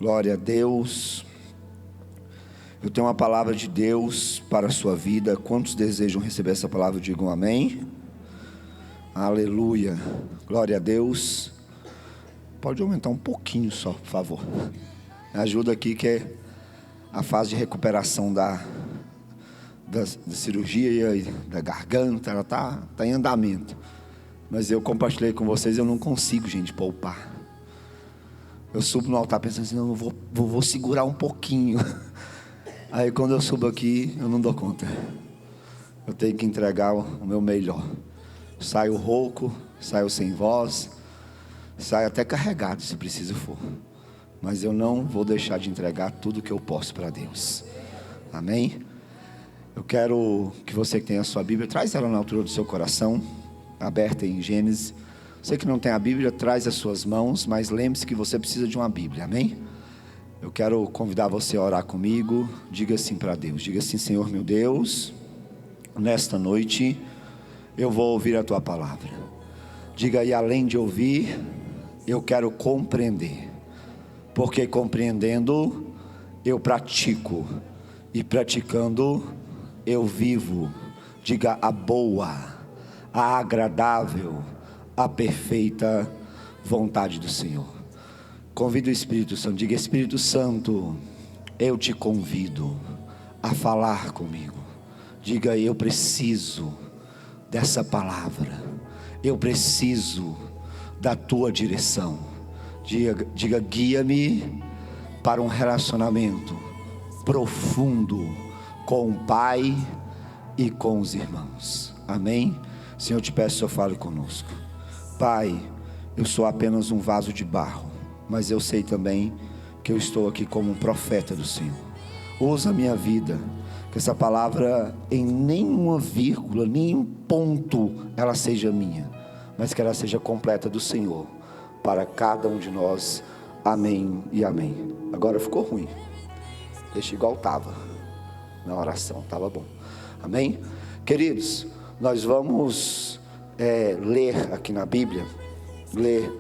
Glória a Deus. Eu tenho uma palavra de Deus para a sua vida. Quantos desejam receber essa palavra? Digam amém. Aleluia. Glória a Deus. Pode aumentar um pouquinho só, por favor. Me ajuda aqui, que é a fase de recuperação da cirurgia e da garganta. Ela está em andamento. Mas eu compartilhei com vocês, eu não consigo, gente, poupar. Eu subo no altar pensando assim, não, eu vou segurar um pouquinho. Aí quando eu subo aqui, eu não dou conta. Eu tenho que entregar o meu melhor. Saio rouco, saio sem voz, saio até carregado se preciso for. Mas eu não vou deixar de entregar tudo que eu posso para Deus. Amém? Eu quero que você que tem a sua Bíblia, traz ela na altura do seu coração, aberta em Gênesis. Você que não tem a Bíblia, traz as suas mãos, mas lembre-se que você precisa de uma Bíblia, amém? Eu quero convidar você a orar comigo. Diga assim para Deus, diga assim: Senhor meu Deus, nesta noite eu vou ouvir a Tua palavra. Diga aí, além de ouvir, eu quero compreender, porque compreendendo eu pratico, e praticando eu vivo. Diga: a boa, a agradável, a perfeita vontade do Senhor. Convido o Espírito Santo. Diga: Espírito Santo, eu te convido a falar comigo. Diga: eu preciso dessa palavra, eu preciso da tua direção. Diga: guia-me para um relacionamento profundo com o Pai e com os irmãos. Amém? Senhor, eu te peço, Senhor, fale conosco. Pai, eu sou apenas um vaso de barro, mas eu sei também que eu estou aqui como um profeta do Senhor. Usa a minha vida, que essa palavra em nenhuma vírgula, nenhum ponto ela seja minha, mas que ela seja completa do Senhor, para cada um de nós. Amém e amém. Agora ficou ruim, deixa igual estava na oração, estava bom. Amém? Queridos, nós vamos ler aqui na Bíblia, ler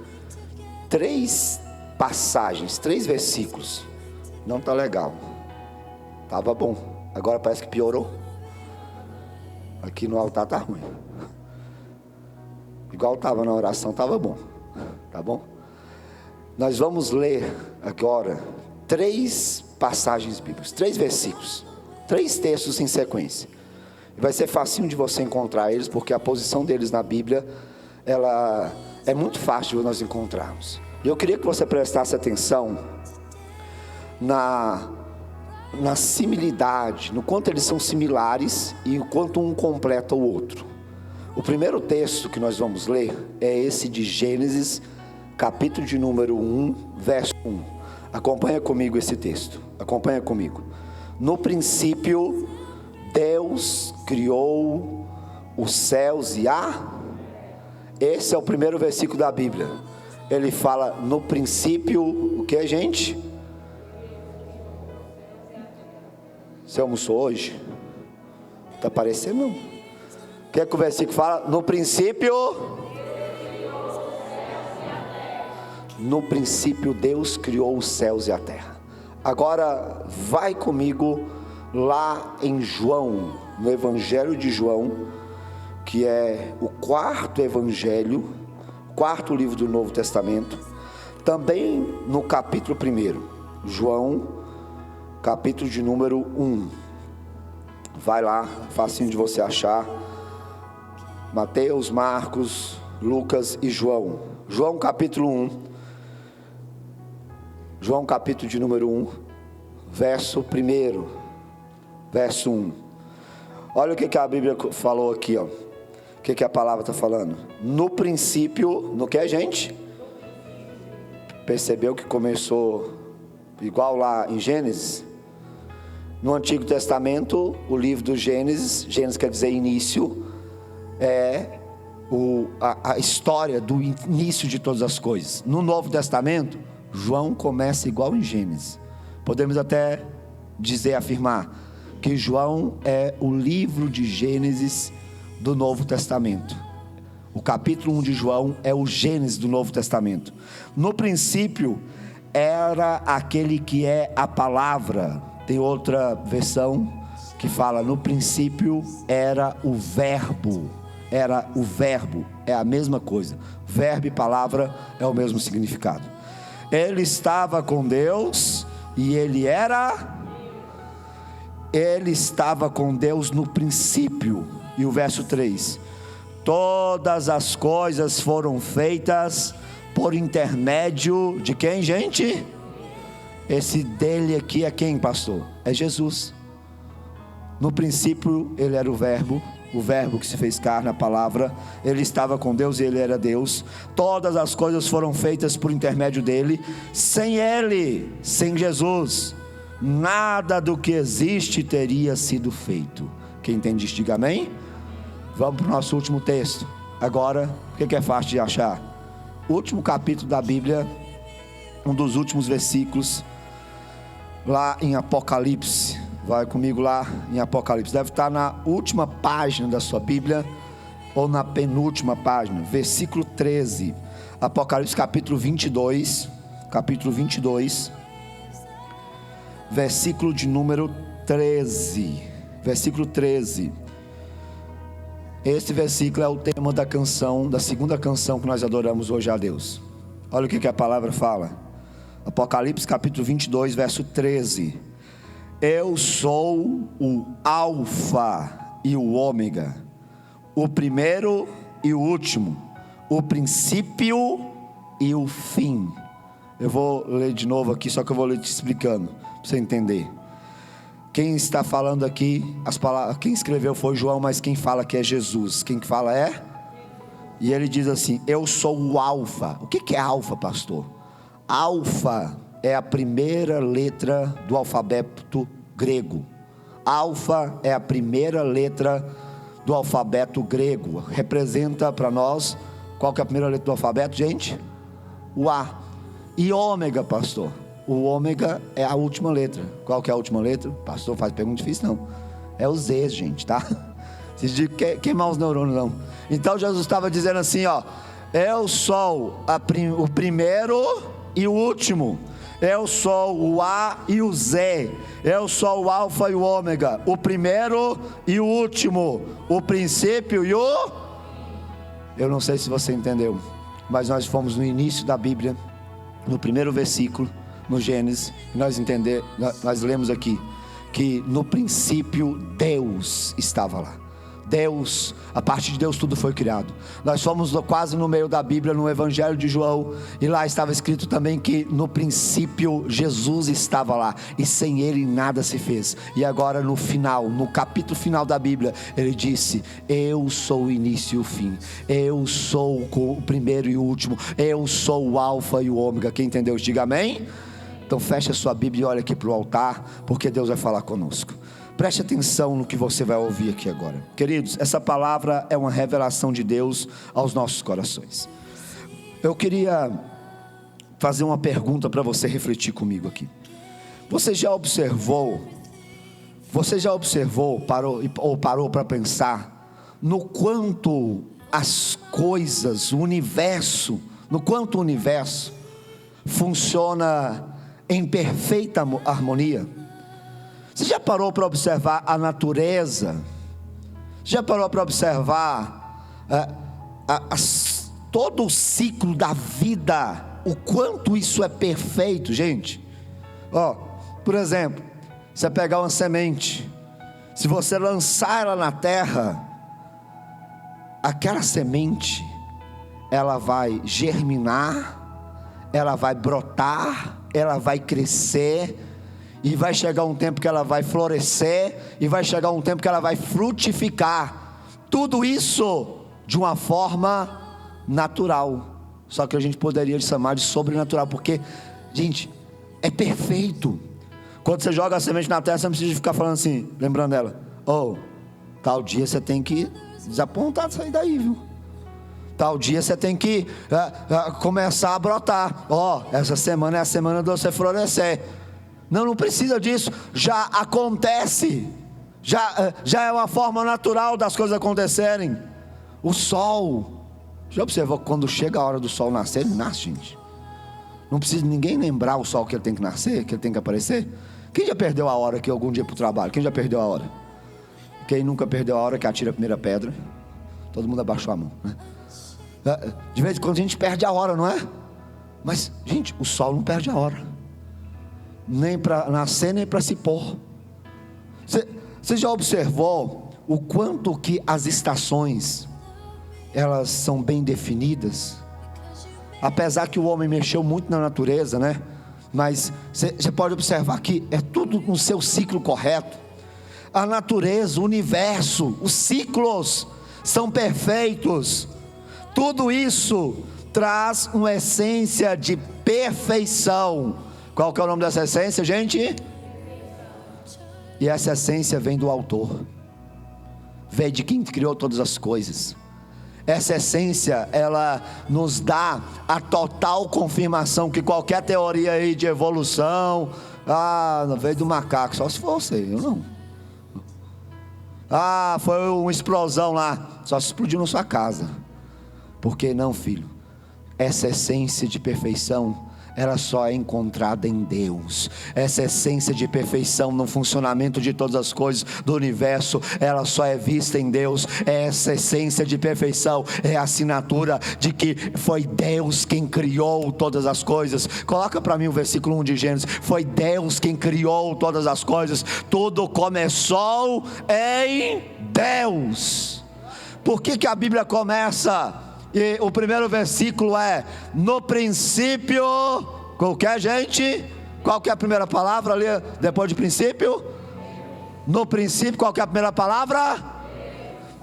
3 passagens, 3 versículos. Não está legal, estava bom, agora parece que piorou. Aqui no altar está ruim, igual estava na oração, estava bom, tá bom? Nós vamos ler agora 3 passagens bíblicas, 3 versículos, 3 textos em sequência. Vai ser facinho de você encontrar eles, porque a posição deles na Bíblia, ela é muito fácil de nós encontrarmos. E eu queria que você prestasse atenção na similidade, no quanto eles são similares e o quanto um completa o outro. O primeiro texto que nós vamos ler é esse de Gênesis, capítulo de número 1, verso 1. Acompanha comigo esse texto, acompanha comigo. No princípio, Deus criou os céus e Esse é o primeiro versículo da Bíblia. Ele fala no princípio, o que, gente? Você almoçou hoje? Está parecendo não? O que é que o versículo fala? No princípio Deus criou os céus e a terra. Agora vai comigo lá em João, no Evangelho de João, que é o 4º evangelho, 4º livro do Novo Testamento, também no capítulo 1, João, capítulo de número 1. Vai lá, facinho de você achar. Mateus, Marcos, Lucas e João. João capítulo 1. João capítulo de número 1, verso 1. Verso 1. Olha o que a Bíblia falou aqui, ó. O que a palavra está falando? No princípio, no que, gente? Percebeu que começou igual lá em Gênesis? No Antigo Testamento, o livro do Gênesis quer dizer início, é a história do início de todas as coisas. No Novo Testamento, João começa igual em Gênesis. Podemos até afirmar que João é o livro de Gênesis do Novo Testamento. O capítulo 1 de João é o Gênesis do Novo Testamento. No princípio era aquele que é a palavra. Tem outra versão que fala: no princípio era o verbo. Era o verbo, é a mesma coisa. Verbo e palavra é o mesmo significado. Ele estava com Deus e ele estava com Deus no princípio. E o verso 3: todas as coisas foram feitas por intermédio de quem, gente? Esse dele aqui é quem, pastor? É Jesus. No princípio ele era o verbo que se fez carne, a palavra. Ele estava com Deus e ele era Deus. Todas as coisas foram feitas por intermédio dele. Sem ele, sem Jesus, nada do que existe teria sido feito. Quem entende isso, diga amém. Vamos para o nosso último texto. Agora, o que é fácil de achar? O último capítulo da Bíblia, um dos últimos versículos, lá em Apocalipse. Vai comigo lá em Apocalipse. Deve estar na última página da sua Bíblia, ou na penúltima página, versículo 13. Apocalipse capítulo 22, versículo de número 13. Versículo 13. Esse versículo é o tema da canção, da segunda canção que nós adoramos hoje a Deus. Olha o que a palavra fala. Apocalipse capítulo 22, verso 13. Eu sou o Alfa e o Ômega, o primeiro e o último, o princípio e o fim. Eu vou ler de novo aqui, só que eu vou ler te explicando, para você entender. Quem está falando aqui, as palavras, quem escreveu foi João, mas quem fala aqui é Jesus. Quem fala é? E ele diz assim: eu sou o Alfa. O que é Alfa, pastor? Alfa é a primeira letra do alfabeto grego. Alfa é a primeira letra do alfabeto grego. Representa para nós, qual que é a primeira letra do alfabeto, gente? O A. E ômega, pastor? O ômega é a última letra. Qual que é a última letra? Pastor, faz pergunta difícil não. É o Z, gente, tá? Vocês dizem que queimar os neurônios não. Então Jesus estava dizendo assim, ó: eu sou o primeiro e o último. Eu sou o A e o Z. Eu sou o Alfa e o Ômega, o primeiro e o último, o princípio e o... Eu não sei se você entendeu, mas nós fomos no início da Bíblia, no primeiro versículo, no Gênesis, nós lemos aqui que no princípio Deus estava lá. Deus, a partir de Deus tudo foi criado. Nós fomos quase no meio da Bíblia, no Evangelho de João, e lá estava escrito também que no princípio Jesus estava lá, e sem ele nada se fez. E agora no final, no capítulo final da Bíblia, ele disse: eu sou o início e o fim, eu sou o primeiro e o último, eu sou o Alfa e o Ômega. Quem entendeu, diga amém. Então feche a sua Bíblia e olha aqui para o altar, porque Deus vai falar conosco. Preste atenção no que você vai ouvir aqui agora. Queridos, essa palavra é uma revelação de Deus aos nossos corações. Eu queria fazer uma pergunta para você refletir comigo aqui. Você já observou, parou para pensar no quanto as coisas, o universo funciona em perfeita harmonia? Você já parou para observar a natureza? Já parou para observar todo o ciclo da vida? O quanto isso é perfeito, gente? Por exemplo, você pegar uma semente, se você lançar ela na terra, aquela semente, ela vai germinar, ela vai brotar, ela vai crescer, e vai chegar um tempo que ela vai florescer, e vai chegar um tempo que ela vai frutificar. Tudo isso de uma forma natural, só que a gente poderia chamar de sobrenatural, porque, gente, é perfeito. Quando você joga a semente na terra, você não precisa ficar falando assim, lembrando ela: tal dia você tem que desapontar de sair daí, viu? Tal dia você tem que começar a brotar. Essa semana é a semana de você florescer. Não precisa disso, já acontece, já é uma forma natural das coisas acontecerem. O sol, já observou que quando chega a hora do sol nascer, ele nasce, gente? Não precisa ninguém lembrar o sol que ele tem que nascer, que ele tem que aparecer. Quem já perdeu a hora que algum dia para o trabalho? Quem já perdeu a hora? Quem nunca perdeu a hora que atira a primeira pedra? Todo mundo abaixou a mão, né? De vez em quando a gente perde a hora, não é? Mas, gente, o sol não perde a hora, nem para nascer, nem para se pôr. Você já observou o quanto que as estações, elas são bem definidas? Apesar que o homem mexeu muito na natureza, né? Mas você pode observar que é tudo no seu ciclo correto. A natureza, o universo, os ciclos são perfeitos. Tudo isso traz uma essência de perfeição. Qual que é o nome dessa essência, gente? E essa essência vem do autor, vem de quem criou todas as coisas. Essa essência, ela nos dá a total confirmação que qualquer teoria aí de evolução, veio do macaco, só se for você, eu não. Foi uma explosão lá, só se explodiu na sua casa. Por que não, filho? Essa essência de perfeição, ela só é encontrada em Deus. Essa essência de perfeição no funcionamento de todas as coisas do universo, ela só é vista em Deus. Essa essência de perfeição é a assinatura de que foi Deus quem criou todas as coisas. Coloca para mim o versículo 1 de Gênesis. Foi Deus quem criou todas as coisas. Tudo começou em Deus. Por que a Bíblia começa? E o primeiro versículo é: no princípio, qualquer gente, qual que é a primeira palavra ali depois de princípio? No princípio, qual que é a primeira palavra?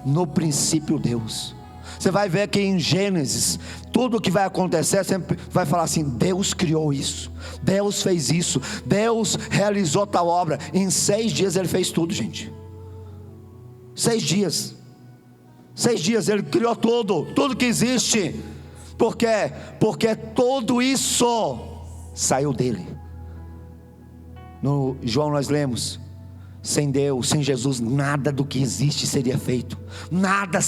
No princípio Deus. Você vai ver que em Gênesis, tudo que vai acontecer sempre vai falar assim: Deus criou isso, Deus fez isso, Deus realizou tal obra. Em 6 dias ele fez tudo, gente. 6 dias. 6 dias ele criou tudo que existe. Por quê? Porque tudo isso saiu dele. No João nós lemos: sem Deus, sem Jesus, nada do que existe seria feito. Nada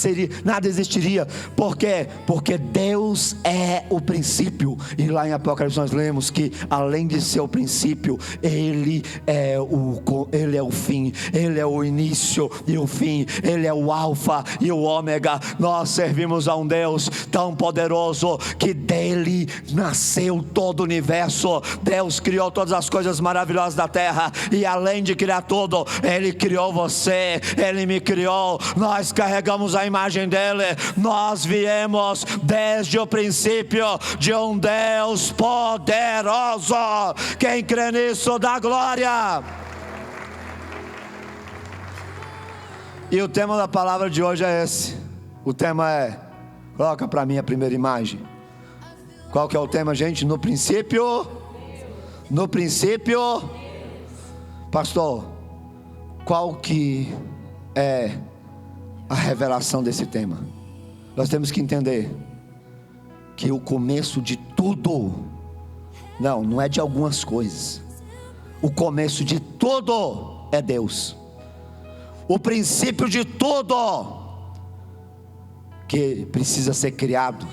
existiria. Por quê? Porque Deus é o princípio. E lá em Apocalipse nós lemos que além de ser o princípio, Ele é o fim. Ele é o início e o fim. Ele é o alfa e o ômega. Nós servimos a um Deus tão poderoso que dele nasceu todo o universo. Deus criou todas as coisas maravilhosas da terra. E além de criar tudo, Ele criou você, Ele me criou. Nós carregamos a imagem dEle. Nós viemos desde o princípio de um Deus poderoso. Quem crê nisso dá glória. E o tema da palavra de hoje é esse. O tema é, coloca para mim a primeira imagem. Qual que é o tema, gente? No princípio, pastor, qual que é a revelação desse tema? Nós temos que entender que o começo de tudo, não é de algumas coisas. O começo de tudo é Deus. O princípio de tudo que precisa ser criado,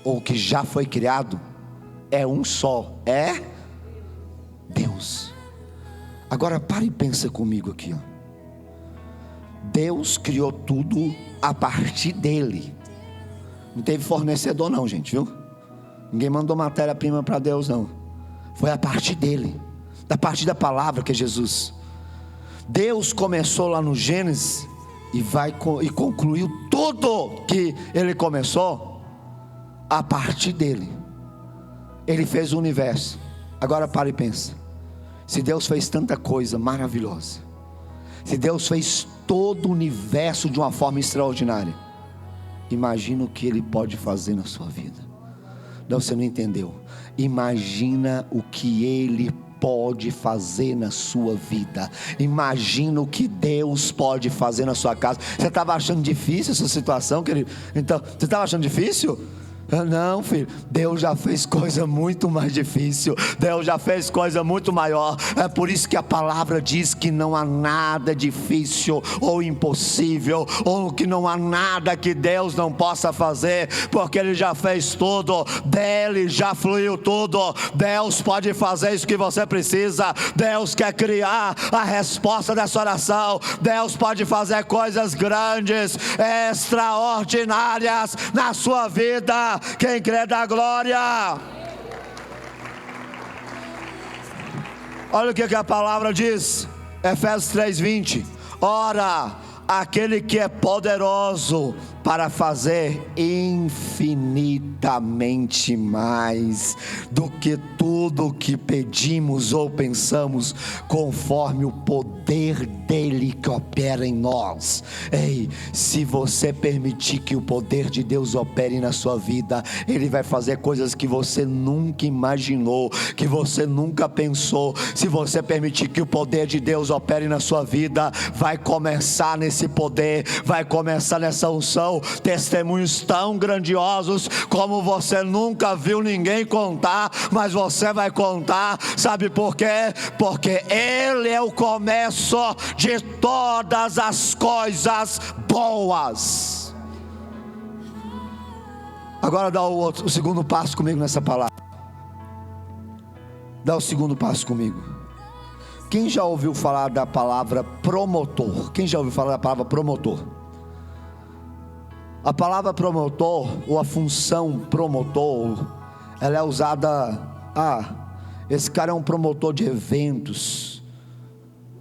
ou que já foi criado, é um só, é Deus. Agora para e pensa comigo aqui, ó. Deus criou tudo a partir dele. Não teve fornecedor não, gente, viu? Ninguém mandou matéria-prima para Deus não. Foi a partir dele, a partir da palavra que é Jesus. Deus começou lá no Gênesis e concluiu tudo que ele começou a partir dele. Ele fez o universo. Agora para e pensa. Se Deus fez tanta coisa maravilhosa, se Deus fez todo o universo de uma forma extraordinária, imagina o que Ele pode fazer na sua vida. Não, você não entendeu. Imagina o que Ele pode fazer na sua vida. Imagina o que Deus pode fazer na sua casa. Você estava achando difícil essa situação, querido? Então, você estava achando difícil? Não, filho, Deus já fez coisa muito mais difícil, Deus já fez coisa muito maior. É por isso que a palavra diz que não há nada difícil ou impossível, ou que não há nada que Deus não possa fazer, porque Ele já fez tudo, dele já fluiu tudo. Deus pode fazer isso que você precisa. Deus quer criar a resposta dessa oração. Deus pode fazer coisas grandes, extraordinárias na sua vida. Quem crê dá glória. Olha o que a palavra diz, Efésios 3:20. Ora, aquele que é poderoso para fazer infinitamente mais do que tudo que pedimos ou pensamos, conforme o poder dele que opera em nós. Ei, se você permitir que o poder de Deus opere na sua vida, Ele vai fazer coisas que você nunca imaginou, que você nunca pensou. Se você permitir que o poder de Deus opere na sua vida, vai começar nesse poder, vai começar nessa unção, testemunhos tão grandiosos como você nunca viu ninguém contar, mas você vai contar. Sabe por quê? Porque Ele é o começo de todas as coisas boas. Agora dá o segundo passo comigo nessa palavra. Dá o segundo passo comigo. Quem já ouviu falar da palavra promotor? Quem já ouviu falar da palavra promotor? A palavra promotor, ou a função promotor, ela é usada, esse cara é um promotor de eventos.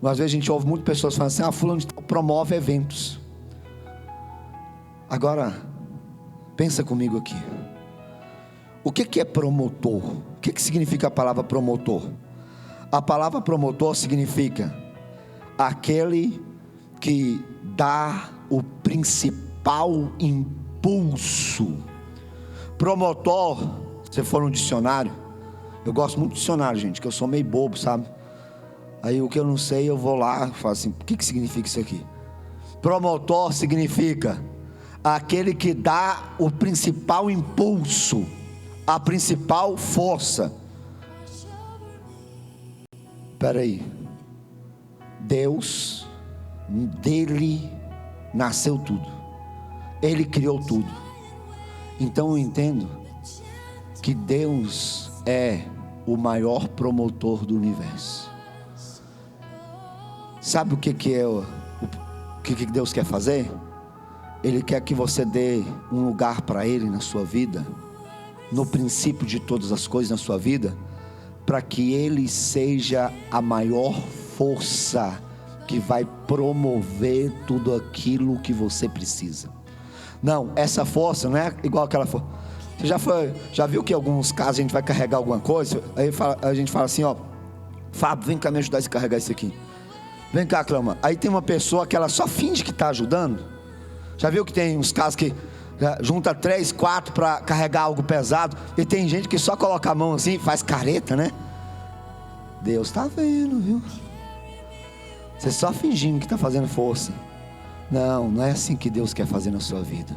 Às vezes a gente ouve muitas pessoas falando assim, fulano de tal promove eventos. Agora, pensa comigo aqui. O que é promotor? O que significa a palavra promotor? A palavra promotor significa aquele que dá o principal impulso. Promotor, se for um dicionário, eu gosto muito de dicionário, gente, que eu sou meio bobo, sabe? Aí o que eu não sei, eu vou lá e falo assim, o que significa isso aqui? Promotor significa aquele que dá o principal impulso, a principal força. Espera aí, Deus, dele nasceu tudo, Ele criou tudo. Então eu entendo que Deus é o maior promotor do universo. Sabe o que Deus quer fazer? Ele quer que você dê um lugar para Ele na sua vida, no princípio de todas as coisas na sua vida, para que Ele seja a maior força que vai promover tudo aquilo que você precisa. Não, essa força não é igual aquela força. Você já viu que em alguns casos a gente vai carregar alguma coisa, aí a gente fala assim, Fábio, vem cá me ajudar a carregar isso aqui. Vem cá, Clama. Aí tem uma pessoa que ela só finge que está ajudando. Já viu que tem uns casos que junta 3, 4 para carregar algo pesado, e tem gente que só coloca a mão assim e faz careta, né? Deus está vendo, viu? Você só fingindo que está fazendo força. Não é assim que Deus quer fazer na sua vida.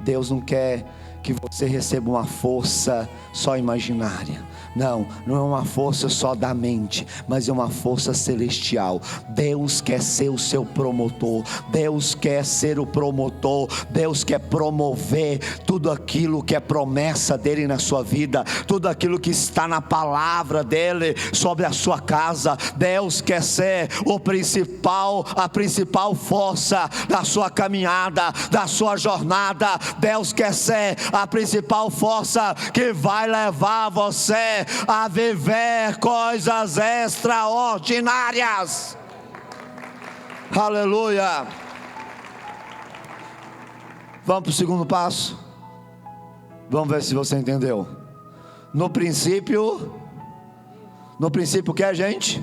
Deus não quer que você receba uma força só imaginária. Não é uma força só da mente, mas é uma força celestial. Deus quer ser o seu promotor. Deus quer ser o promotor. Deus quer promover tudo aquilo que é promessa dele na sua vida, tudo aquilo que está na palavra dele sobre a sua casa. Deus quer ser a principal força da sua caminhada, da sua jornada. Deus quer ser a principal força que vai levar você a viver coisas extraordinárias. Aleluia. Vamos para o segundo passo. Vamos ver se você entendeu. No princípio o que é, gente?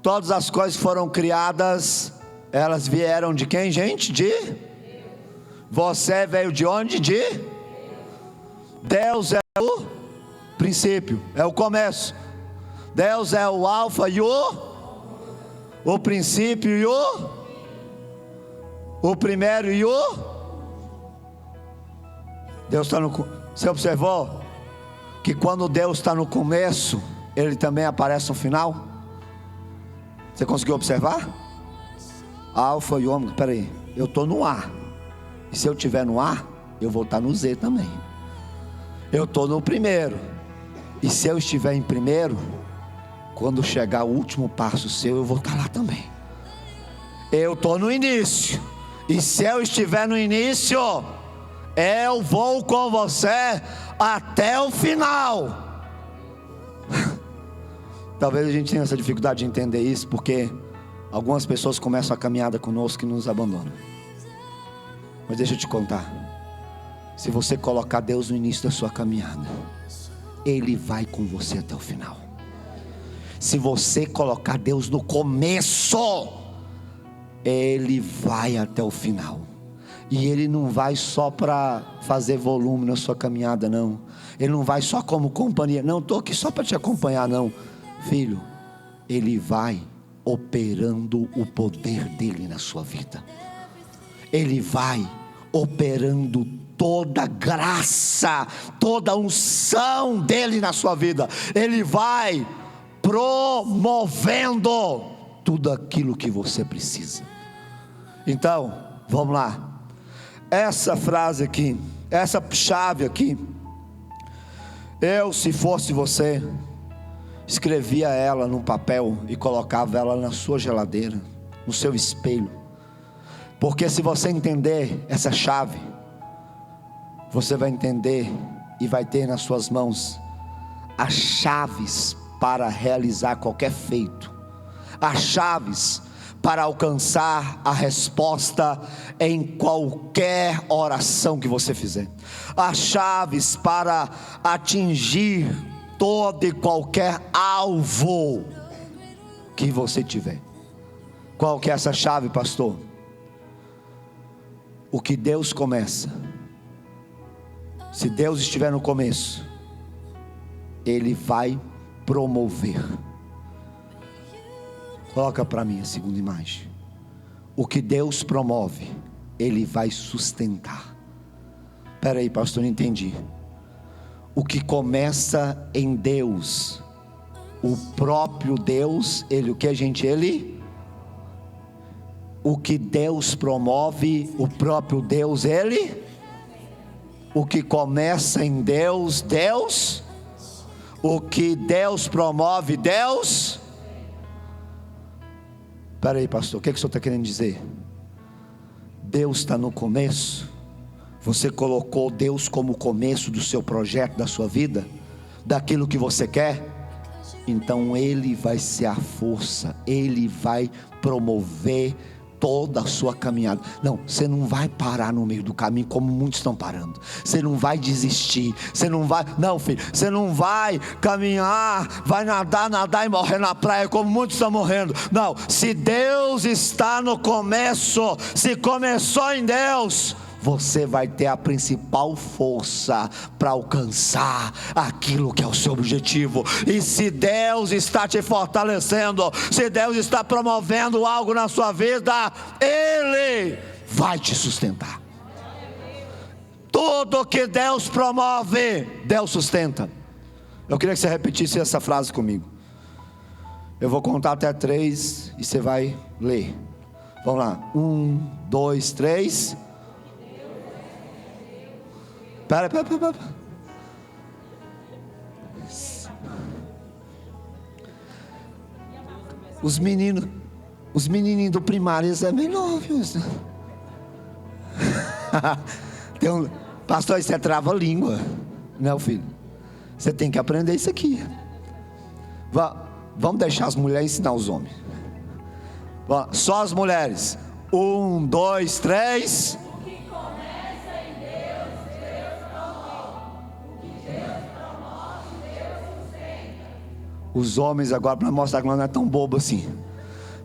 Todas as coisas foram criadas, elas vieram de quem, gente? Você veio de onde? Deus é o princípio, é o começo. Deus é o alfa e o princípio e o primeiro e Deus está no... Você observou que quando Deus está no começo, Ele também aparece no final? Você conseguiu observar? Alfa e ômega. Espera aí, eu estou no A, e se eu estiver no A, eu vou estar no Z também. Eu estou no primeiro, e se eu estiver em primeiro, quando chegar o último passo seu, eu vou estar lá também. Eu estou no início, e se eu estiver no início, eu vou com você até o final. Talvez a gente tenha essa dificuldade de entender isso, porque algumas pessoas começam a caminhada conosco e nos abandonam. Mas deixa eu te contar, se você colocar Deus no início da sua caminhada, Ele vai com você até o final. Se você colocar Deus no começo, Ele vai até o final. E Ele não vai só para fazer volume na sua caminhada, não. Ele não vai só como companhia. Não, estou aqui só para te acompanhar, não. Filho, Ele vai operando o poder dEle na sua vida. Ele vai operando toda graça, toda unção dEle na sua vida. Ele vai promovendo tudo aquilo que você precisa. Então, vamos lá. Essa frase aqui, essa chave aqui, eu, se fosse você, escrevia ela num papel e colocava ela na sua geladeira, no seu espelho. Porque se você entender essa chave, você vai entender e vai ter nas suas mãos as chaves para realizar qualquer feito, as chaves para alcançar a resposta em qualquer oração que você fizer, as chaves para atingir todo e qualquer alvo que você tiver. Qual que é essa chave, pastor? O que Deus começa, se Deus estiver no começo, Ele vai promover. Coloca para mim a segunda imagem. O que Deus promove, Ele vai sustentar. Espera aí, pastor, não entendi. O que começa em Deus, o próprio Deus, Ele, o que a gente, Ele? O que Deus promove, o próprio Deus, Ele? O que começa em Deus, Deus? O que Deus promove, Deus? Espera aí, pastor, o que o senhor está querendo dizer? Deus está no começo. Você colocou Deus como começo do seu projeto, da sua vida, daquilo que você quer. Então Ele vai ser a força, Ele vai promover toda a sua caminhada. Não, você não vai parar no meio do caminho como muitos estão parando. Você não vai desistir. Você não vai, não, filho, você não vai caminhar, vai nadar e morrer na praia como muitos estão morrendo. Não, se Deus está no começo, se começou em Deus, você vai ter a principal força para alcançar aquilo que é o seu objetivo. E se Deus está te fortalecendo, se Deus está promovendo algo na sua vida, Ele vai te sustentar. Tudo que Deus promove, Deus sustenta. Eu queria que você repetisse essa frase comigo. Eu vou contar até 3 e você vai ler. Vamos lá, 1, 2, 3. Pera. Os menininhos do primário, eles é bem novinhos. Pastor, isso é trava-língua, né, filho? Você tem que aprender isso aqui. Vamos deixar as mulheres ensinar os homens. Só as mulheres. 1, 2, 3. Os homens agora, para mostrar que nós não é tão bobo assim.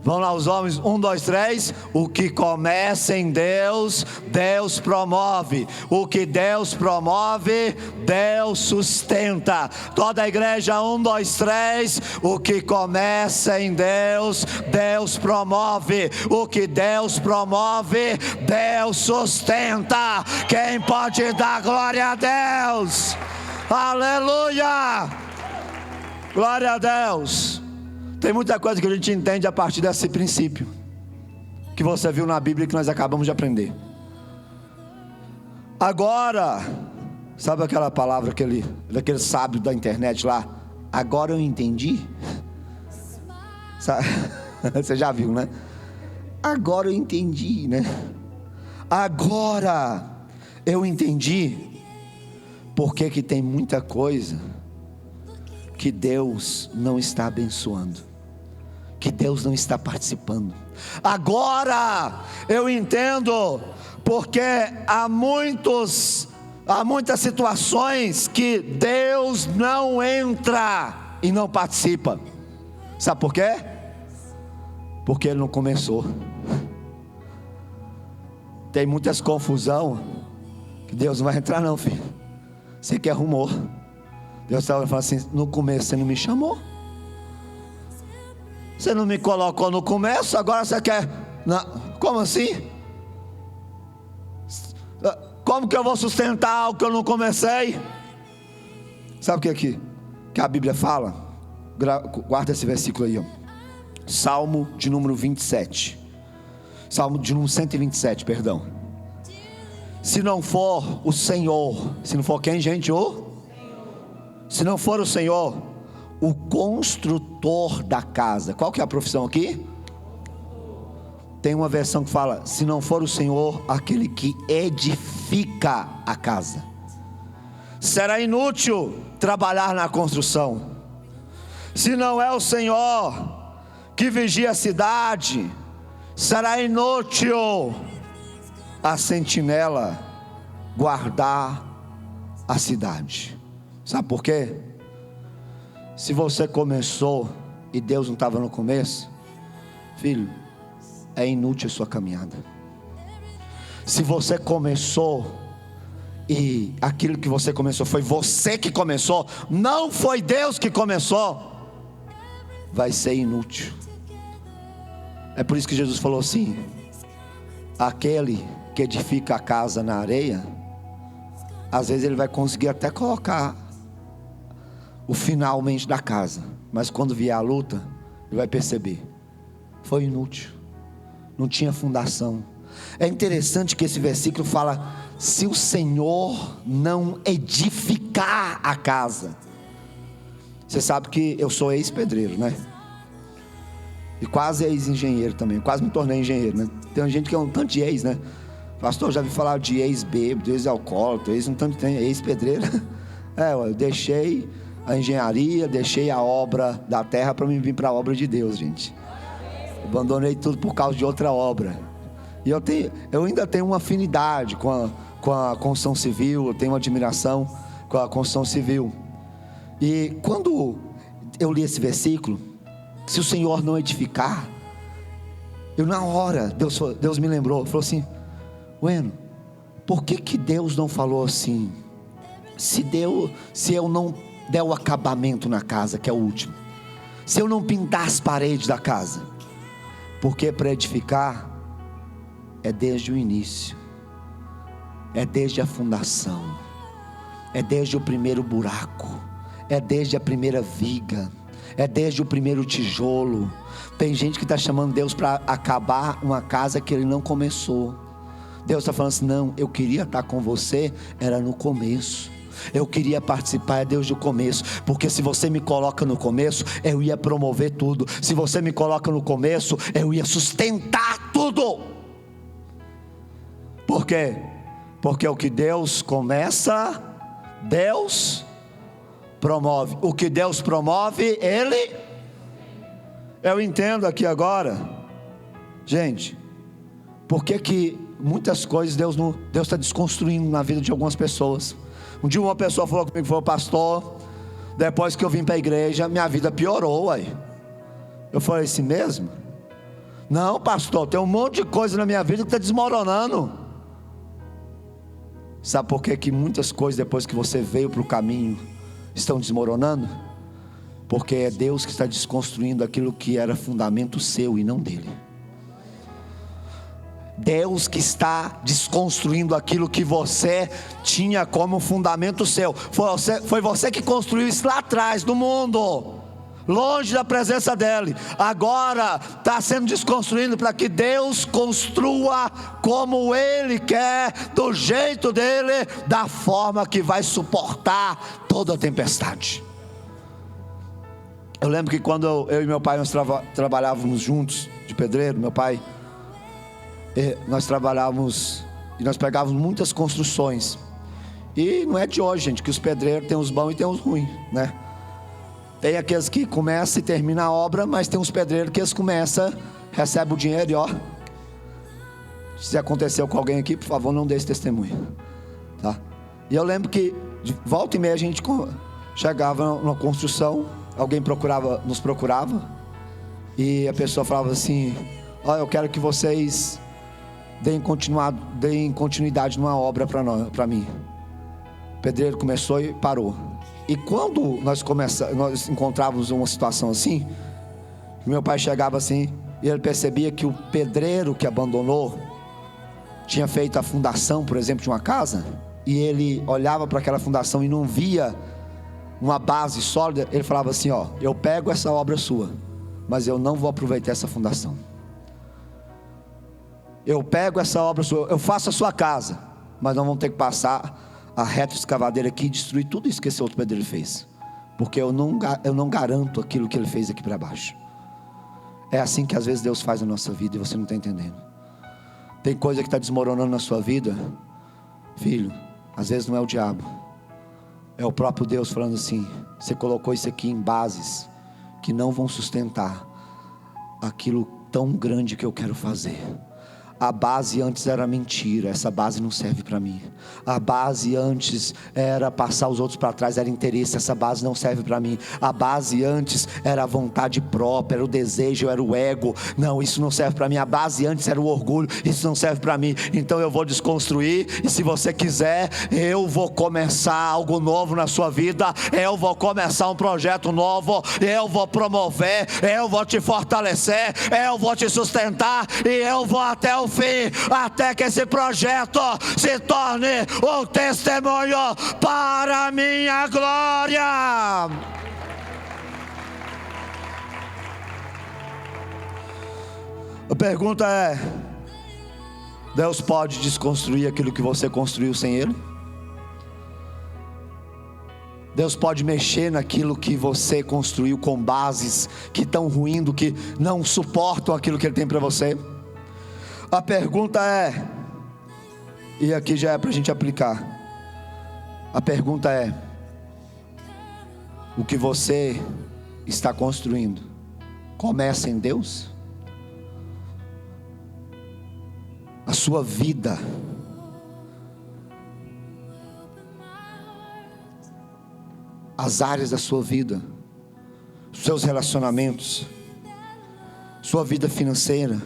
Vamos lá, os homens, 1, 2, 3. O que começa em Deus, Deus promove. O que Deus promove, Deus sustenta. Toda a igreja, 1, 2, 3. O que começa em Deus, Deus promove. O que Deus promove, Deus sustenta. Quem pode dar glória a Deus? Aleluia! Glória a Deus. Tem muita coisa que a gente entende a partir desse princípio que você viu na Bíblia, que nós acabamos de aprender. Agora, sabe aquela palavra daquele sábio da internet lá? Agora eu entendi. Você já viu, né? Agora eu entendi, né? Agora eu entendi porque que tem muita coisa que Deus não está abençoando, que Deus não está participando. Agora eu entendo porque há muitas situações que Deus não entra e não participa. Sabe por quê? Porque Ele não começou. Tem muitas confusão que Deus não vai entrar não, filho. Você que arrumou. Deus estava falando assim: no começo você não me chamou, você não me colocou no começo, agora você quer... Não. Como assim? Como que eu vou sustentar algo que eu não comecei? Sabe o que a Bíblia fala? Guarda esse versículo aí, ó. Salmo de número 27. Salmo de número 127, perdão. Se não for o Senhor, se não for quem, gente? Se não for o Senhor, o construtor da casa. Qual que é a profissão aqui? Tem uma versão que fala: se não for o Senhor, aquele que edifica a casa. Será inútil trabalhar na construção. Se não é o Senhor que vigia a cidade, será inútil a sentinela guardar a cidade. Sabe por quê? Se você começou e Deus não estava no começo, filho, é inútil a sua caminhada. Se você começou e aquilo que você começou foi você que começou, não foi Deus que começou, vai ser inútil. É por isso que Jesus falou assim: aquele que edifica a casa na areia, às vezes ele vai conseguir até colocar o finalmente da casa, mas quando vier a luta, ele vai perceber: foi inútil, não tinha fundação. É interessante que esse versículo fala: se o Senhor não edificar a casa. Você sabe que eu sou ex-pedreiro, né? E quase ex-engenheiro também, quase me tornei engenheiro, né? Tem gente que é um tanto de ex, né? Pastor, já vi falar de ex-bêbado, ex-alcoólatra, um tanto de ex-pedreiro. Eu deixei a engenharia, deixei a obra da terra para me vir para a obra de Deus, gente. Abandonei tudo por causa de outra obra. E eu ainda tenho uma afinidade com a construção civil, eu tenho uma admiração com a construção civil. E quando eu li esse versículo, se o Senhor não edificar, na hora, Deus me lembrou, falou assim: Bueno, por que Deus não falou assim? Se eu não der o acabamento na casa, que é o último, se eu não pintar as paredes da casa, porque para edificar é desde o início, é desde a fundação, é desde o primeiro buraco, é desde a primeira viga, é desde o primeiro tijolo. Tem gente que está chamando Deus para acabar uma casa que Ele não começou. Deus está falando assim: não, eu queria estar com você, era no começo. Eu queria participar desde o começo, porque se você me coloca no começo, eu ia promover tudo. Se você me coloca no começo, eu ia sustentar tudo. Por quê? Porque o que Deus começa, Deus promove. O que Deus promove, Ele... Eu entendo aqui agora, gente, por que muitas coisas Deus está desconstruindo na vida de algumas pessoas. Um dia uma pessoa falou comigo, falou: pastor, depois que eu vim para a igreja, minha vida piorou, uai. Eu falei assim mesmo? Não, pastor, tem um monte de coisa na minha vida que está desmoronando. Sabe por que muitas coisas depois que você veio para o caminho estão desmoronando? Porque é Deus que está desconstruindo aquilo que era fundamento seu e não dele. Deus que está desconstruindo aquilo que você tinha como fundamento seu. Foi você que construiu isso lá atrás do mundo, longe da presença dele. Agora está sendo desconstruído para que Deus construa como Ele quer, do jeito dele, da forma que vai suportar toda a tempestade. Eu lembro que quando eu e meu pai nós trabalhávamos juntos de pedreiro, meu pai, nós trabalhávamos e nós pegávamos muitas construções. E não é de hoje, gente, que os pedreiros tem os bons e tem os ruins, né? Tem aqueles que começam e terminam a obra, mas tem uns pedreiros que eles começam, recebem o dinheiro e ó. Se aconteceu com alguém aqui, por favor, não dê esse testemunho, tá? E eu lembro que de volta e meia a gente chegava numa construção, alguém nos procurava, e a pessoa falava assim: ó, eu quero que vocês deem continuidade numa obra para mim. O pedreiro começou e parou. E quando nós encontrávamos uma situação assim, meu pai chegava assim, e ele percebia que o pedreiro que abandonou tinha feito a fundação, por exemplo, de uma casa, e ele olhava para aquela fundação e não via uma base sólida. Ele falava assim: ó, eu pego essa obra sua, mas eu não vou aproveitar essa fundação. Eu pego essa obra sua, eu faço a sua casa, mas nós vamos ter que passar a reta escavadeira aqui e destruir tudo isso que esse outro pedreiro fez, porque eu não garanto aquilo que ele fez aqui para baixo. É assim que às vezes Deus faz na nossa vida e você não está entendendo. Tem coisa que está desmoronando na sua vida, filho, às vezes não é o diabo, é o próprio Deus falando assim: você colocou isso aqui em bases que não vão sustentar aquilo tão grande que eu quero fazer. A base antes era mentira, essa base não serve para mim. A base antes era passar os outros para trás, era interesse, essa base não serve para mim. A base antes era a vontade própria, era o desejo, era o ego. Não, isso não serve para mim. A base antes era o orgulho, isso não serve para mim. Então eu vou desconstruir, e se você quiser, eu vou começar algo novo na sua vida. Eu vou começar um projeto novo, eu vou promover, eu vou te fortalecer, eu vou te sustentar, e eu vou até o fim, até que esse projeto se torne um testemunho para a minha glória. A pergunta é: Deus pode desconstruir aquilo que você construiu sem Ele? Deus pode mexer naquilo que você construiu com bases que estão ruindo, que não suportam aquilo que Ele tem para você? A pergunta é, e aqui já é para a gente aplicar, a pergunta é: o que você está construindo começa em Deus? A sua vida, as áreas da sua vida, seus relacionamentos, sua vida financeira,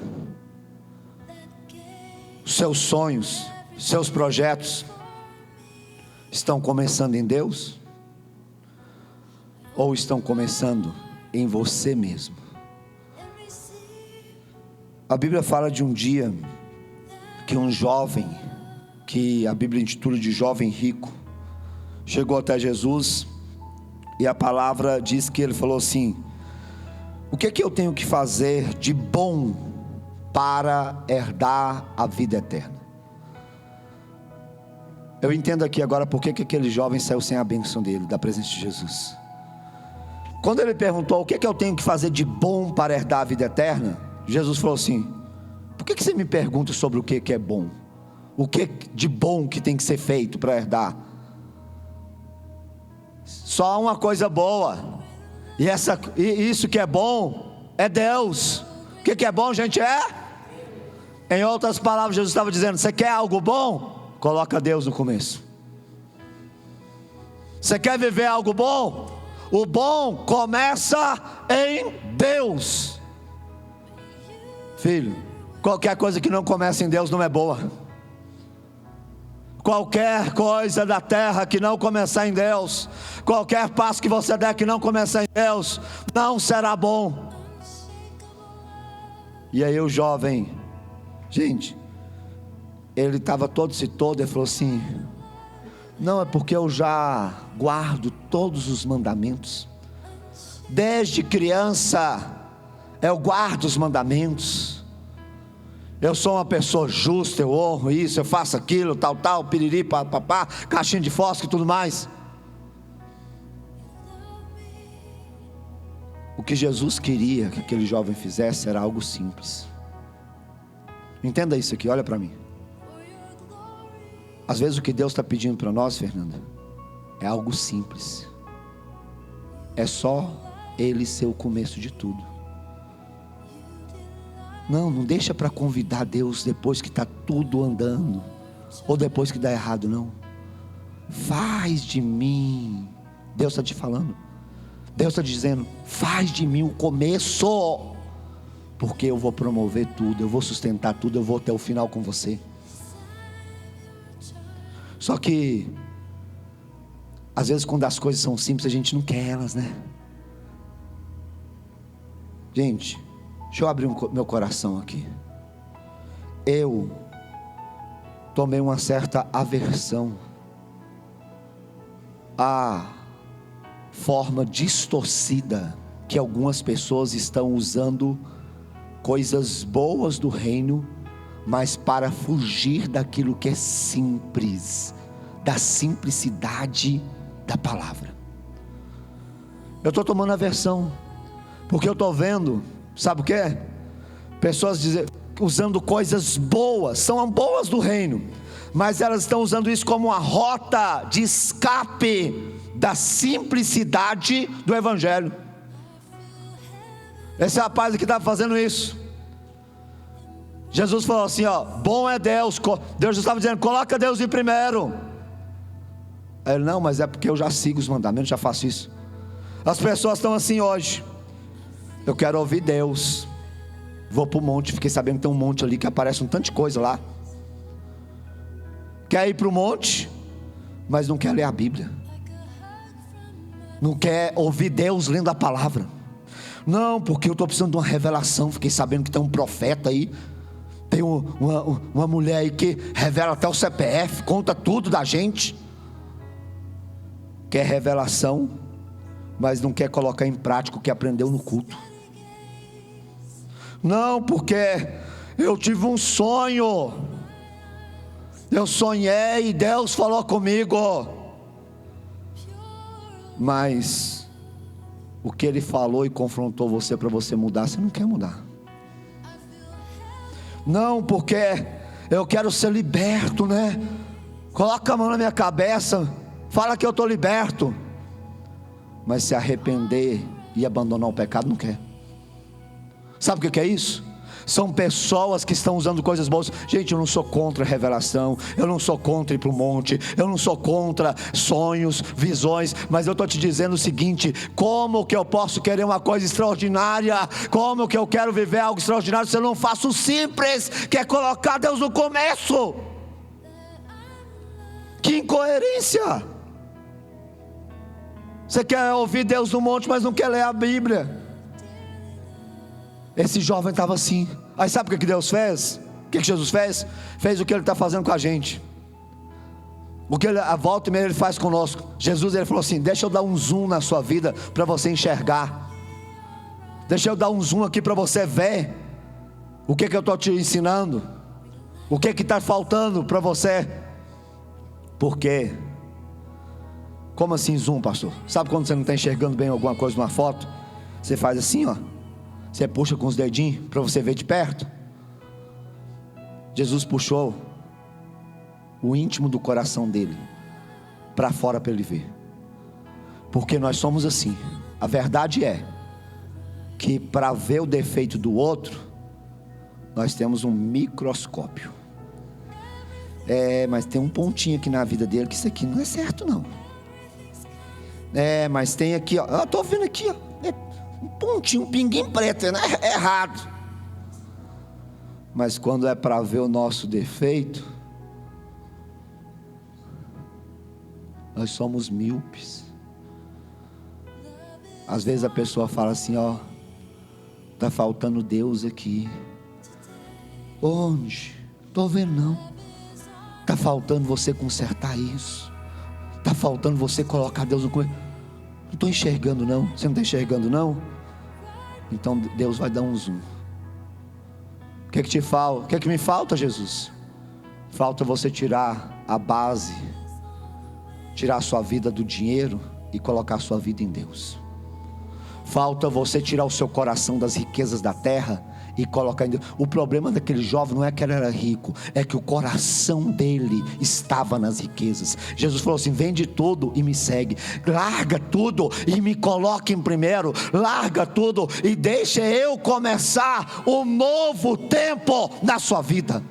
seus sonhos, seus projetos estão começando em Deus? Ou estão começando em você mesmo? A Bíblia fala de um dia que um jovem, que a Bíblia intitula de jovem rico, chegou até Jesus, e a palavra diz que ele falou assim: o que é que eu tenho que fazer de bom para herdar a vida eterna? Eu entendo aqui agora porque aquele jovem saiu sem a bênção dele, da presença de Jesus. Quando ele perguntou: o que é que eu tenho que fazer de bom para herdar a vida eterna? Jesus falou assim: por que você me pergunta sobre o que é bom? O que de bom que tem que ser feito para herdar? Só uma coisa boa, e isso que é bom é Deus. O que é bom, gente? Em outras palavras, Jesus estava dizendo: você quer algo bom? Coloca Deus no começo. Você quer viver algo bom? O bom começa em Deus. Filho, qualquer coisa que não começa em Deus não é boa. Qualquer coisa da terra que não começar em Deus, qualquer passo que você der que não começar em Deus, não será bom. E aí o jovem, gente, ele estava todo, ele falou assim: não, é porque eu já guardo todos os mandamentos. Desde criança eu guardo os mandamentos. Eu sou uma pessoa justa, eu honro isso, eu faço aquilo, tal, piriri, papapá, caixinha de fósforo e tudo mais. O que Jesus queria que aquele jovem fizesse era algo simples. Entenda isso aqui, olha para mim. Às vezes o que Deus está pedindo para nós, Fernanda, é algo simples. É só Ele ser o começo de tudo. Não deixa para convidar Deus depois que está tudo andando, ou depois que dá errado, não. Faz de mim, Deus está te falando, Deus está dizendo: faz de mim o começo, porque eu vou promover tudo, eu vou sustentar tudo, eu vou até o final com você. Só que às vezes quando as coisas são simples, a gente não quer elas, né? Gente, deixa eu abrir meu coração aqui. Eu tomei uma certa aversão à forma distorcida que algumas pessoas estão usando coisas boas do reino, mas para fugir daquilo que é simples, da simplicidade da palavra. Eu estou tomando aversão, porque eu estou vendo, sabe o que é? Pessoas usando coisas boas, são boas do reino, mas elas estão usando isso como uma rota de escape da simplicidade do evangelho. Esse rapaz aqui estava fazendo isso. Jesus falou assim, ó: bom é Deus. Deus estava dizendo: coloca Deus em primeiro. Aí ele: não, mas é porque eu já sigo os mandamentos, já faço isso. As pessoas estão assim hoje: eu quero ouvir Deus, vou para o monte. Fiquei sabendo que tem um monte ali que aparece um tanto de coisa lá. Quer ir para o monte, mas não quer ler a Bíblia, não quer ouvir Deus lendo a palavra. Não, porque eu estou precisando de uma revelação. Fiquei sabendo que tem um profeta aí, tem uma mulher aí que revela até o CPF, conta tudo da gente. Quer revelação, mas não quer colocar em prática o que aprendeu no culto. Não, porque eu tive um sonho, eu sonhei e Deus falou comigo, mas o que Ele falou e confrontou você para você mudar, você não quer mudar. Não, porque eu quero ser liberto, né? Coloca a mão na minha cabeça, fala que eu estou liberto, mas se arrepender e abandonar o pecado não quer. Sabe o que é isso? São pessoas que estão usando coisas boas. Gente, eu não sou contra a revelação, eu não sou contra ir para o monte, eu não sou contra sonhos, visões, mas eu estou te dizendo o seguinte: como que eu posso querer uma coisa extraordinária, como que eu quero viver algo extraordinário se eu não faço o simples, que é colocar Deus no começo? Que incoerência! Você quer ouvir Deus no monte, mas não quer ler a Bíblia. Esse jovem estava assim. Aí sabe o que Deus fez? O que Jesus fez? Fez o que Ele está fazendo com a gente, o que a volta e meia Ele faz conosco. Jesus, Ele falou assim: deixa eu dar um zoom na sua vida para você enxergar. Deixa eu dar um zoom aqui para você ver o que eu estou te ensinando, o que está faltando para você. Por quê? Como assim zoom, pastor? Sabe quando você não está enxergando bem alguma coisa numa foto? Você faz assim, ó, você puxa com os dedinhos para você ver de perto. Jesus puxou o íntimo do coração dele para fora para ele ver, porque nós somos assim. A verdade é que para ver o defeito do outro, nós temos um microscópio. Mas tem um pontinho aqui na vida dele que isso aqui não é certo não. Mas tem aqui, ó, eu estou vendo aqui, ó, um pontinho, um pinguim preto, né? É errado. Mas quando é para ver o nosso defeito, nós somos míopes. Às vezes a pessoa fala assim, ó, está faltando Deus aqui. Onde? Estou vendo não. Está faltando você consertar isso. Está faltando você colocar Deus no começo. Não estou enxergando não. Você não está enxergando não? Então Deus vai dar um zoom. O que é que te falta? O que é que me falta, Jesus? Falta você tirar a base, tirar a sua vida do dinheiro e colocar a sua vida em Deus. Falta você tirar o seu coração das riquezas da terra e colocar em Deus. O problema daquele jovem não é que ele era rico, é que o coração dele estava nas riquezas. Jesus falou assim: vende tudo e me segue. Larga tudo e me coloque em primeiro. Larga tudo e deixa eu começar um novo tempo na sua vida.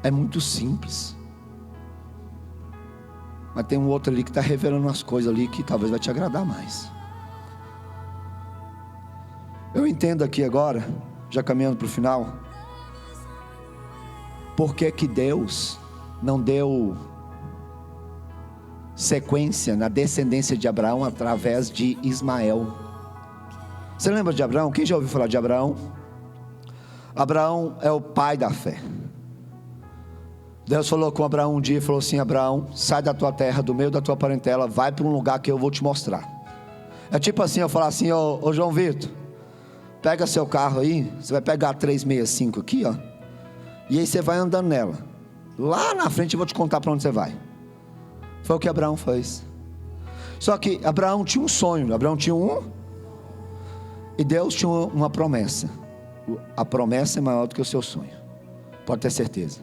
É muito simples. Mas tem um outro ali que está revelando umas coisas ali que talvez vai te agradar mais. Eu entendo aqui agora, já caminhando para o final, por que Deus não deu sequência na descendência de Abraão através de Ismael. Você lembra de Abraão? Quem já ouviu falar de Abraão? Abraão é o pai da fé. Deus falou com Abraão um dia e falou assim: Abraão, sai da tua terra, do meio da tua parentela, vai para um lugar que eu vou te mostrar. É tipo assim, eu falar assim: ô João Vitor, pega seu carro aí, você vai pegar a 365 aqui, ó, e aí você vai andando nela. Lá na frente eu vou te contar para onde você vai. Foi o que Abraão fez. Só que Abraão tinha um sonho, e Deus tinha uma promessa. A promessa é maior do que o seu sonho, pode ter certeza.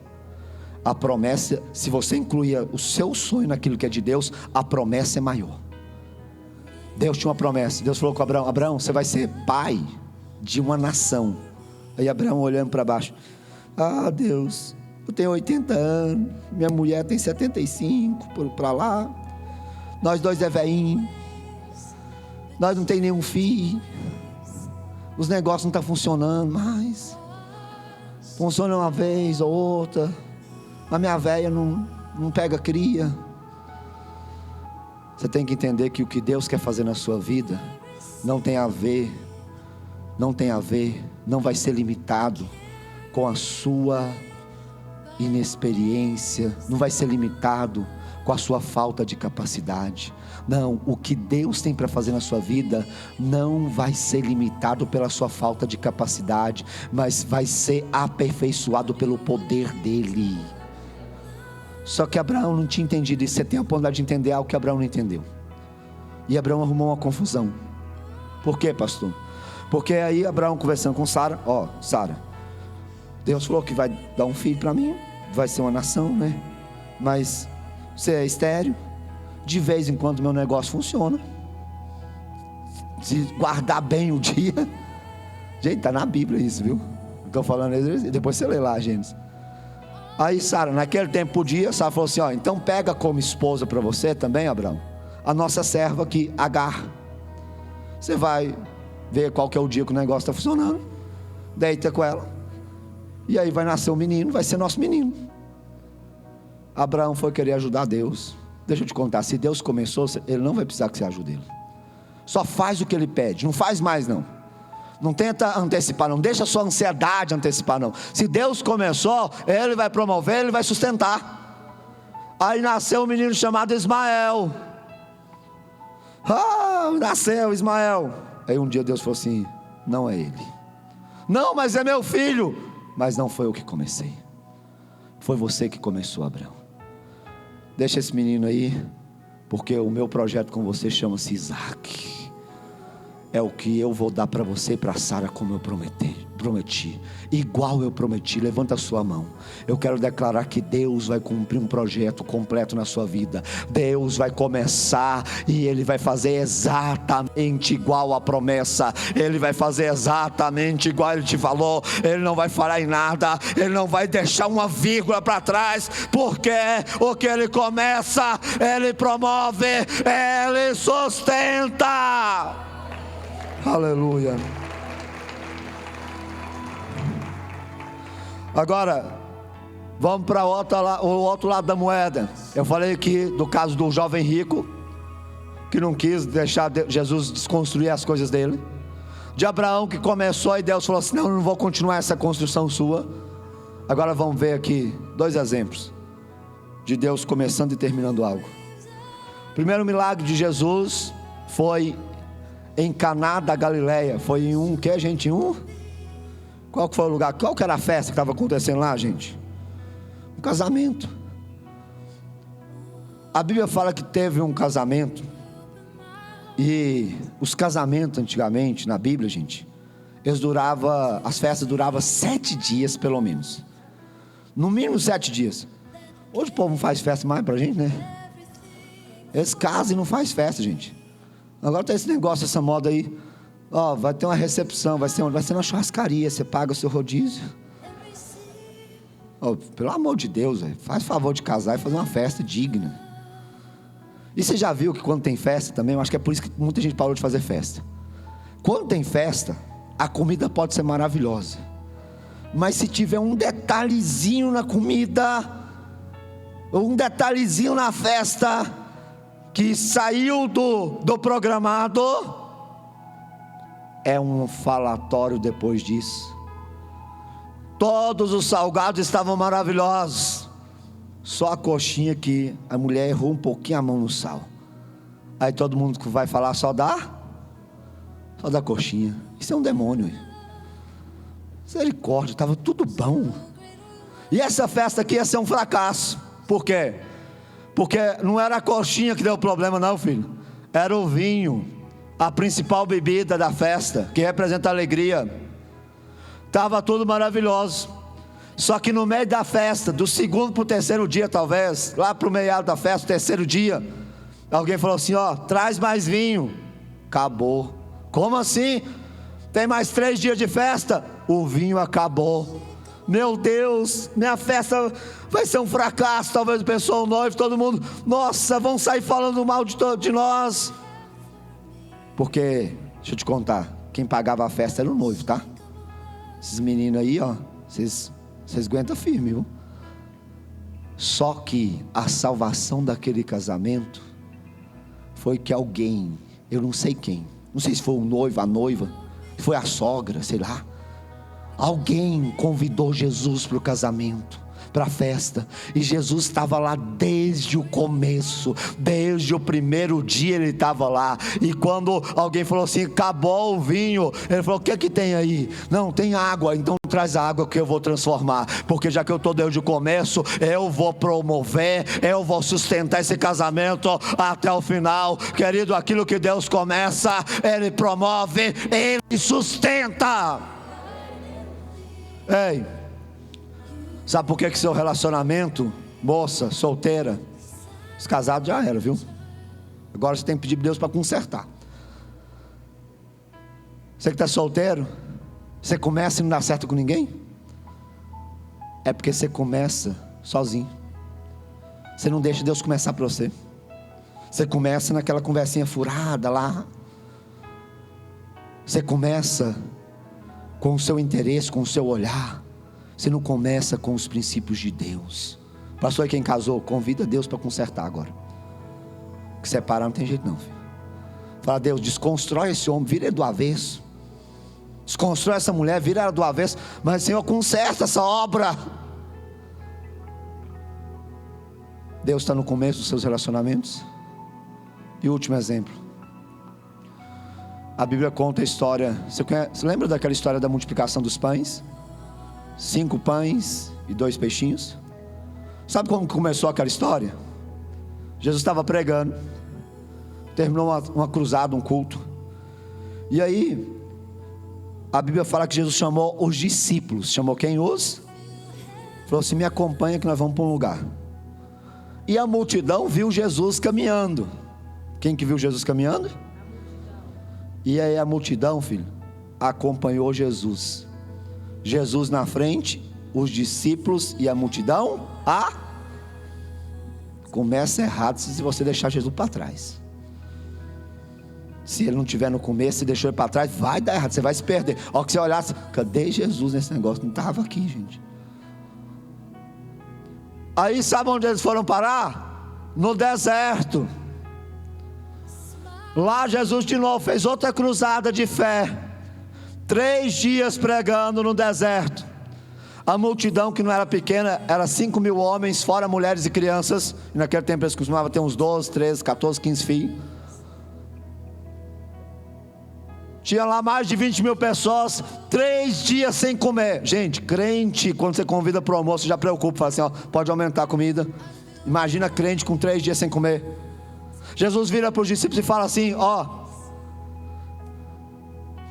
A promessa, se você incluir o seu sonho naquilo que é de Deus, a promessa é maior. Deus tinha uma promessa. Deus falou com Abraão: Abraão, você vai ser pai de uma nação. Aí Abraão olhando para baixo: ah, Deus, eu tenho 80 anos, minha mulher tem 75, para lá, nós dois é velhinho, nós não tem nenhum filho, os negócios não estão funcionando mais, funciona uma vez ou outra, a minha velha não pega cria. Você tem que entender que o que Deus quer fazer na sua vida não vai ser limitado com a sua inexperiência, não vai ser limitado com a sua falta de capacidade. Não, o que Deus tem para fazer na sua vida não vai ser limitado pela sua falta de capacidade, mas vai ser aperfeiçoado pelo poder dele. Só que Abraão não tinha entendido isso. Você tem a oportunidade de entender algo que Abraão não entendeu. E Abraão arrumou uma confusão. Por quê, pastor? Porque aí Abraão conversando com Sara: ó, Sara, Deus falou que vai dar um filho para mim, vai ser uma nação, né? Mas você é estéril, de vez em quando meu negócio funciona, se guardar bem o dia. Gente, está na Bíblia isso, viu? Estou falando, depois você lê lá, Gênesis. Aí Sara, naquele tempo podia, Sara falou assim: ó, então pega como esposa para você também, Abraão, a nossa serva aqui, Agar. Você vai ver qual que é o dia que o negócio está funcionando, deita com ela, e aí vai nascer um menino, vai ser nosso menino. Abraão foi querer ajudar Deus. Deixa eu te contar, se Deus começou, ele não vai precisar que você ajude ele. Só faz o que ele pede, não faz mais não. Não tenta antecipar, não deixa a sua ansiedade antecipar não. Se Deus começou, ele vai promover, ele vai sustentar. Aí nasceu um menino chamado Ismael. Nasceu Ismael. Aí um dia Deus falou assim: não é ele. Não, mas é meu filho. Mas não foi eu que comecei, foi você que começou, Abraão. Deixa esse menino aí, porque o meu projeto com você chama-se Isaac. É o que eu vou dar para você e para Sara, como eu prometi, igual eu prometi. Levanta a sua mão. Eu quero declarar que Deus vai cumprir um projeto completo na sua vida. Deus vai começar e Ele vai fazer exatamente igual a promessa. Ele vai fazer exatamente igual Ele te falou. Ele não vai falhar em nada, Ele não vai deixar uma vírgula para trás, porque o que Ele começa, Ele promove, Ele sustenta. Aleluia. Agora, vamos para o outro lado da moeda. Eu falei aqui do caso do jovem rico, que não quis deixar Jesus desconstruir as coisas dele. De Abraão, que começou e Deus falou assim: não, eu não vou continuar essa construção sua. Agora vamos ver aqui 2 exemplos de Deus começando e terminando algo. O primeiro milagre de Jesus foi em Caná da Galileia. Foi em qual que foi o lugar? Qual que era a festa que estava acontecendo lá, gente? Um casamento. A Bíblia fala que teve um casamento. E os casamentos antigamente na Bíblia, gente, as festas duravam 7 dias pelo menos. No mínimo 7 dias. Hoje o povo não faz festa mais pra gente, né? Eles casam e não faz festa, gente. Agora tem esse negócio, essa moda aí. Ó, vai ter uma recepção, vai ser uma churrascaria, você paga o seu rodízio. Ó, pelo amor de Deus, véio, faz favor de casar e fazer uma festa digna. E você já viu que quando tem festa também, eu acho que é por isso que muita gente parou de fazer festa. Quando tem festa, a comida pode ser maravilhosa, mas se tiver um detalhezinho na comida, ou um detalhezinho na festa, que saiu do programado, é um falatório depois disso. Todos os salgados estavam maravilhosos, só a coxinha que a mulher errou um pouquinho a mão no sal. Aí todo mundo que vai falar só da coxinha. Isso é um demônio. Misericórdia, estava tudo bom. E essa festa aqui ia ser um fracasso. Por quê? Porque não era a coxinha que deu problema não, filho. Era o vinho, a principal bebida da festa, que representa a alegria. Estava tudo maravilhoso. Só que no meio da festa, do segundo para o terceiro dia talvez, lá para o meio da festa, terceiro dia, alguém falou assim: ó, traz mais vinho. Acabou. Como assim? Tem mais 3 dias de festa? O vinho acabou. Meu Deus, minha festa vai ser um fracasso. Talvez o pessoal, o noivo, todo mundo, nossa, vão sair falando mal de nós. Porque, deixa eu te contar, quem pagava a festa era o noivo, tá? Esses meninos aí, ó, vocês aguentam firme, viu? Só que a salvação daquele casamento foi que alguém, eu não sei quem, não sei se foi o noivo, a noiva, foi a sogra, sei lá, alguém convidou Jesus para o casamento, para a festa, e Jesus estava lá desde o começo, desde o primeiro dia ele estava lá. E quando alguém falou assim: acabou o vinho, ele falou: o que é que tem aí? Não, tem água. Então traz a água que eu vou transformar, porque já que eu estou desde o começo, eu vou promover, eu vou sustentar esse casamento até o final. Querido, aquilo que Deus começa, Ele promove, Ele sustenta. Ei, sabe por que seu relacionamento, moça, solteira, os casados já era, viu? Agora você tem que pedir para Deus para consertar. Você que está solteiro, você começa e não dá certo com ninguém? É porque você começa sozinho. Você não deixa Deus começar para você. Você começa naquela conversinha furada lá. Você começa com o seu interesse, com o seu olhar. Você não começa com os princípios de Deus. Pastor, e quem casou, convida Deus para consertar agora. Que separar não tem jeito não, filho. Fala: Deus, desconstrói esse homem, vira ele do avesso. Desconstrói essa mulher, vira ela do avesso. Mas Senhor, conserta essa obra. Deus está no começo dos seus relacionamentos. E o último exemplo, a Bíblia conta a história. Você lembra daquela história da multiplicação dos pães? 5 pães e 2 peixinhos. Sabe como começou aquela história? Jesus estava pregando, terminou uma cruzada, um culto. E aí a Bíblia fala que Jesus chamou os discípulos. Chamou quem? Falou assim: me acompanha que nós vamos para um lugar. E a multidão viu Jesus caminhando. Quem que viu Jesus caminhando? E aí a multidão, filho, acompanhou Jesus. Jesus na frente, os discípulos e a multidão. Começa errado se você deixar Jesus para trás. Se ele não estiver no começo, se deixou ele para trás, vai dar errado, você vai se perder. A hora que você olhasse, cadê Jesus nesse negócio? Não estava aqui, gente. Aí sabe onde eles foram parar? No deserto. Lá Jesus de novo fez outra cruzada de fé. 3 dias pregando no deserto. A multidão, que não era pequena, era 5.000 homens, fora mulheres e crianças. E naquele tempo eles costumavam ter uns 12, 13, 14, 15 filhos. Tinha lá mais de 20.000 pessoas, 3 dias sem comer. Gente, crente, quando você convida para o almoço, já preocupa, fala assim, ó, pode aumentar a comida. Imagina crente com 3 dias sem comer. Jesus vira para os discípulos e fala assim, ó,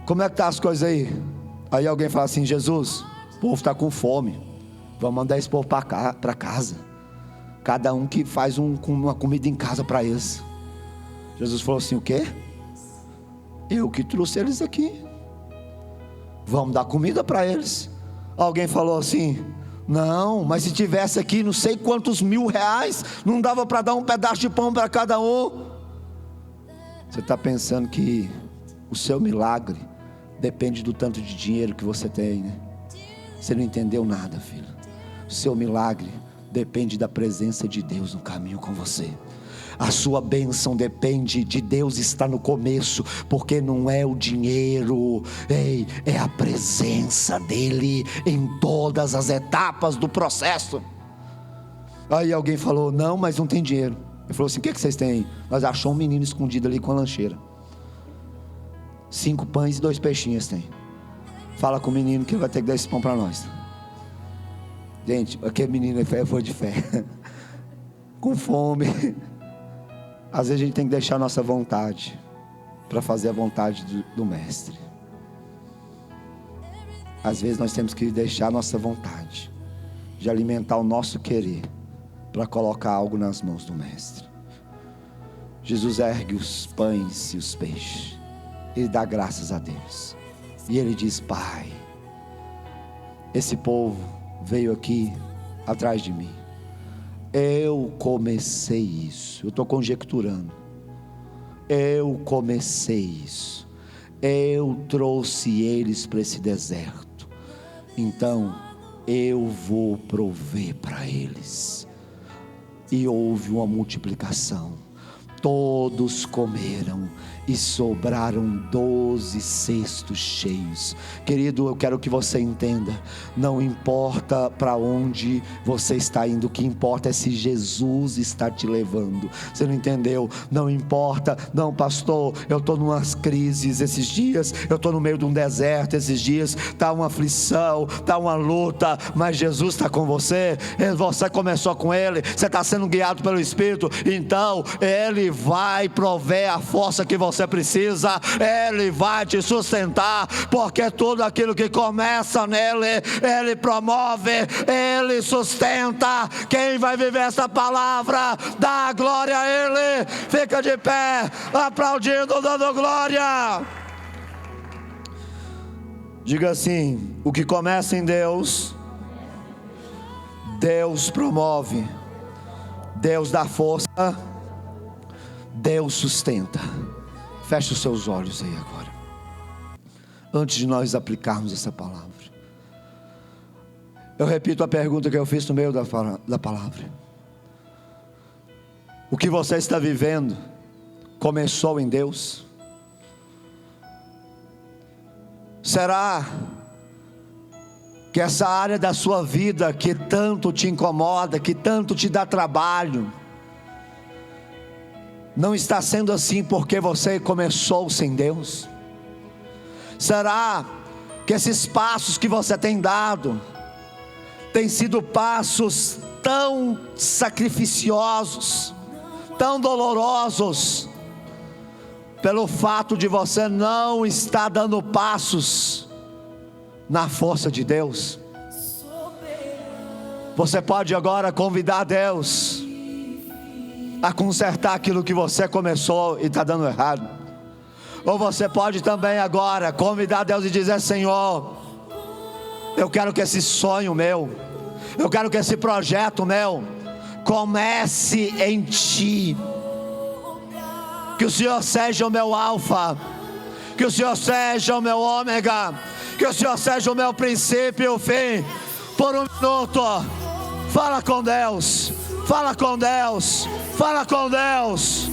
como é que tá as coisas aí? Aí alguém fala assim, Jesus, o povo está com fome, vamos mandar esse povo para casa. Cada um que faz uma comida em casa para eles. Jesus falou assim, o quê? Eu que trouxe eles aqui, vamos dar comida para eles. Alguém falou assim, não, mas se tivesse aqui não sei quantos R$1.000, não dava para dar um pedaço de pão para cada um. Você está pensando que o seu milagre depende do tanto de dinheiro que você tem, né? Você não entendeu nada, filho. O seu milagre depende da presença de Deus no caminho com você. A sua bênção depende de Deus estar no começo, porque não é o dinheiro, é a presença dEle em todas as etapas do processo. Aí alguém falou, não, mas não tem dinheiro. Ele falou assim, o que vocês têm aí? Nós achamos um menino escondido ali com a lancheira. 5 pães e 2 peixinhos tem. Fala com o menino que ele vai ter que dar esse pão para nós. Gente, aquele menino foi de fé. Com fome. Às vezes a gente tem que deixar a nossa vontade para fazer a vontade do mestre. Às vezes nós temos que deixar a nossa vontade de alimentar o nosso querer para colocar algo nas mãos do mestre. Jesus ergue os pães e os peixes. Ele dá graças a Deus. E ele diz, Pai, esse povo veio aqui atrás de mim. Eu comecei isso. Eu estou conjecturando. Eu comecei isso. Eu trouxe eles para esse deserto. Então eu vou prover para eles. E houve uma multiplicação. Todos comeram e sobraram 12 cestos cheios. Querido, eu quero que você entenda, não importa para onde você está indo, o que importa é se Jesus está te levando. Você não entendeu? Não importa, não pastor, eu estou numas crises esses dias, eu estou no meio de um deserto esses dias, está uma aflição, está uma luta, mas Jesus está com você, você começou com Ele, você está sendo guiado pelo Espírito, então Ele vai prover a força que você precisa, Ele vai te sustentar, porque tudo aquilo que começa nele, Ele promove, Ele sustenta. Quem vai viver essa palavra, dá glória a Ele, fica de pé, aplaudindo, dando glória. Diga assim, o que começa em Deus, Deus promove, Deus dá força, Deus sustenta. Feche os seus olhos aí agora. Antes de nós aplicarmos essa palavra, eu repito a pergunta que eu fiz no meio da palavra. O que você está vivendo começou em Deus? Será que essa área da sua vida que tanto te incomoda, que tanto te dá trabalho, não está sendo assim porque você começou sem Deus? Será que esses passos que você tem dado têm sido passos tão sacrificiosos, tão dolorosos, pelo fato de você não estar dando passos na força de Deus? Você pode agora convidar Deus a consertar aquilo que você começou e está dando errado. Ou você pode também agora convidar Deus e dizer: Senhor, eu quero que esse sonho meu, eu quero que esse projeto meu comece em Ti. Que o Senhor seja o meu alfa, que o Senhor seja o meu ômega, que o Senhor seja o meu princípio e o fim. Por um minuto, fala com Deus, fala com Deus, fala com Deus.